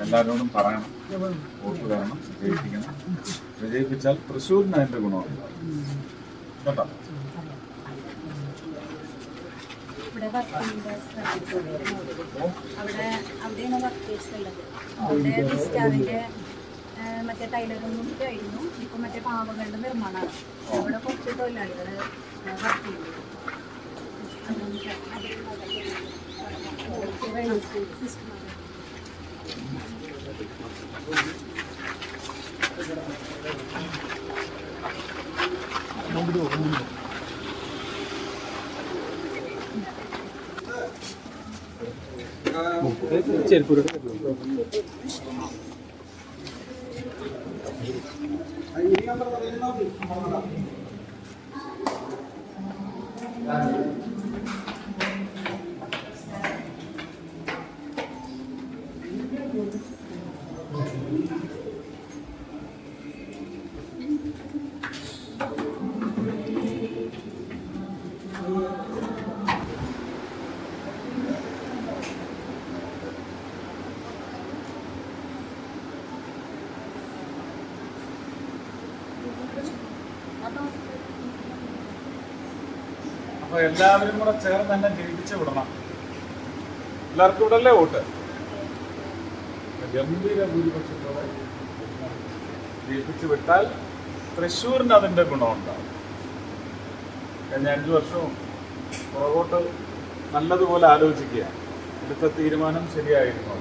എല്ലാവരോടും പറയണം, വോട്ട് വേണം, വിജയിപ്പിക്കണം. വിജയിപ്പിച്ചാൽ തൃശ്ശൂരിന് അതിന്റെ ഗുണമാണ് കേട്ടോ. മറ്റേ ടൈലറിംഗ് ആയിരുന്നു. ഇപ്പൊ മറ്റേ പാവകളുടെ നിർമ്മാണമാണ്. അവിടെ കുറച്ച് തൊഴിലാളികൾ വർക്ക് ചെയ്യുന്നു. ചെരുപ്പൂർ അപ്പൊ എല്ലാവരും കൂടെ ചേർന്ന് തന്നെ ജയിപ്പിച്ച് വിടണം. എല്ലാവർക്കും ഇവിടെ അല്ലേ വോട്ട്? ഗംഭീര ഭൂരിപക്ഷത്തോടെ ജയിപ്പിച്ച് വിട്ടാൽ തൃശ്ശൂരിന് അതിന്റെ ഗുണമുണ്ടാവും. കഴിഞ്ഞ 5 വർഷവും പുറകോട്ട് നല്ലതുപോലെ ആലോചിക്കുക. എടുത്ത തീരുമാനം ശരിയായിരുന്നു.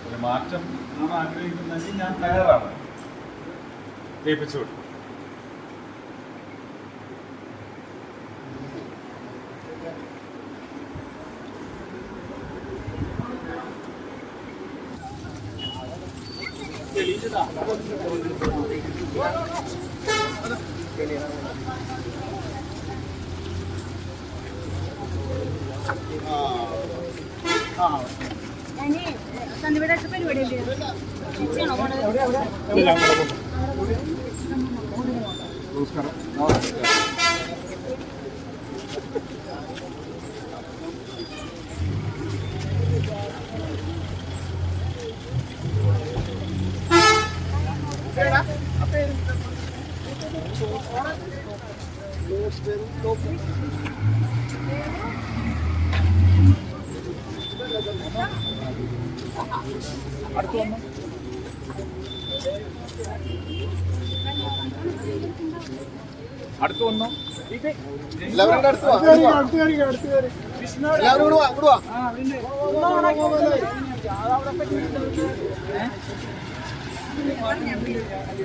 ഒരു മാറ്റം ആണ് ആഗ്രഹിക്കുന്നതെങ്കിൽ ഞാൻ തയ്യാറാണ്. ജയിപ്പിച്ചു വിട്ടു. സന്ധ്യയുടെ പരിപാടി അടുത്ത് വന്നോ.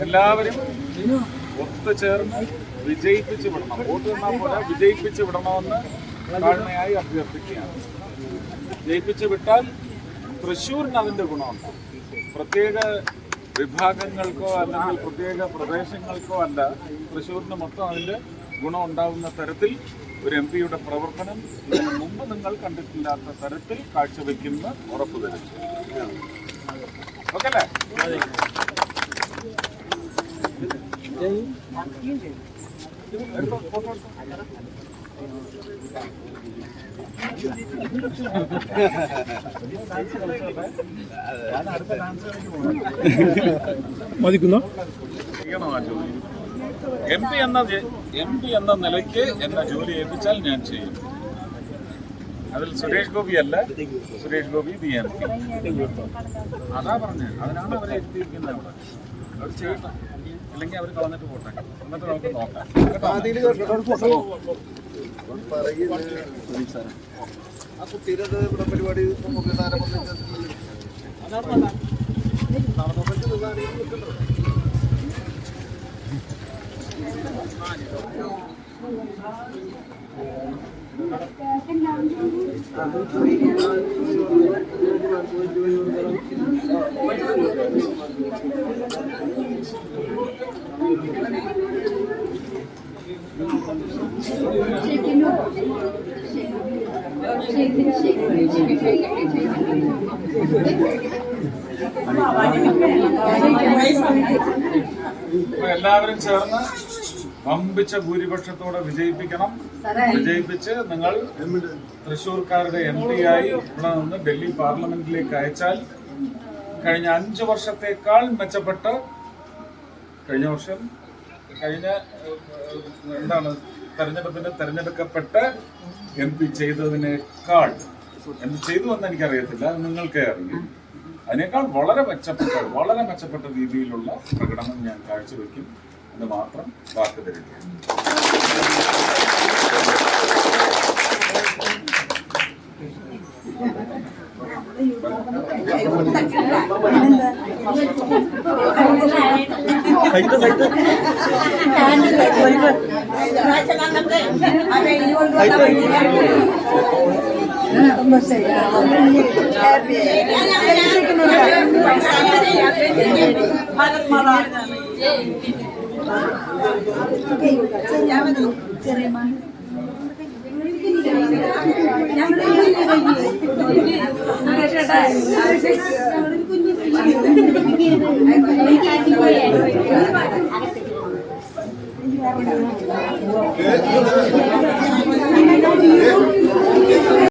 എല്ലാവരും ഒത്തുചേർന്ന് വിജയിപ്പിച്ച് വിടണം. വോട്ട് തന്നാൽ പോലെ വിജയിപ്പിച്ച് വിടണമെന്ന് താഴ്മയായി അഭ്യർത്ഥിക്കുകയാണ്. ജയിപ്പിച്ച് വിട്ടാൽ തൃശ്ശൂരിന് അതിൻ്റെ ഗുണമുണ്ട്. പ്രത്യേക വിഭാഗങ്ങൾക്കോ അല്ലെങ്കിൽ പ്രത്യേക പ്രദേശങ്ങൾക്കോ അല്ല, തൃശ്ശൂരിന് മൊത്തം അതിൻ്റെ ഗുണം ഉണ്ടാകുന്ന തരത്തിൽ ഒരു എം പിയുടെ പ്രവർത്തനം ഇതിനു മുമ്പ് നിങ്ങൾ കണ്ടിട്ടില്ലാത്ത തരത്തിൽ കാഴ്ചവെക്കുന്ന ഉറപ്പ് തരും. ഓക്കെ അല്ലേ? ഫോട്ടോ മതിക്കുന്നോ? ചെയ്യണോ ആ ജോലി? എം പി എന്ന നിലയ്ക്ക് എന്നെ ജോലി ഏൽപ്പിച്ചാൽ ഞാൻ ചെയ്യും. അതിൽ സുരേഷ് ഗോപി അല്ല, Suresh Gopi B M P. അതാ പറഞ്ഞത്. അതിനാണ് അവരെ എത്തിയിരിക്കുന്നത്. അവിടെ അവർ ചെയ്യട്ടെ, അല്ലെങ്കിൽ അവർ കളഞ്ഞിട്ട് പോട്ടെ. എന്നിട്ട് നമുക്ക് നോക്കാം. ആ കുട്ടിയുടെ പരിപാടി അപ്പൊ എല്ലാവരും ചേർന്ന് വമ്പിച്ച ഭൂരിപക്ഷത്തോടെ വിജയിപ്പിക്കണം. വിജയിപ്പിച്ച് നിങ്ങൾ തൃശ്ശൂർക്കാരുടെ MP ആയി ഇവിടെ നിന്ന് ഡൽഹി പാർലമെന്റിലേക്ക് അയച്ചാൽ കഴിഞ്ഞ 5 വർഷത്തേക്കാൾ മെച്ചപ്പെട്ട് തെരഞ്ഞെടുക്കപ്പെട്ട് MP ചെയ്തതിനേക്കാൾ എന്ത് ചെയ്തു എന്ന് എനിക്കറിയത്തില്ല, നിങ്ങൾക്കേ അറിയും. അതിനേക്കാൾ വളരെ മെച്ചപ്പെട്ട രീതിയിലുള്ള പ്രകടനം ഞാൻ കാഴ്ചവെക്കും എന്ന് മാത്രം വാക്ക് തരികയാണ്.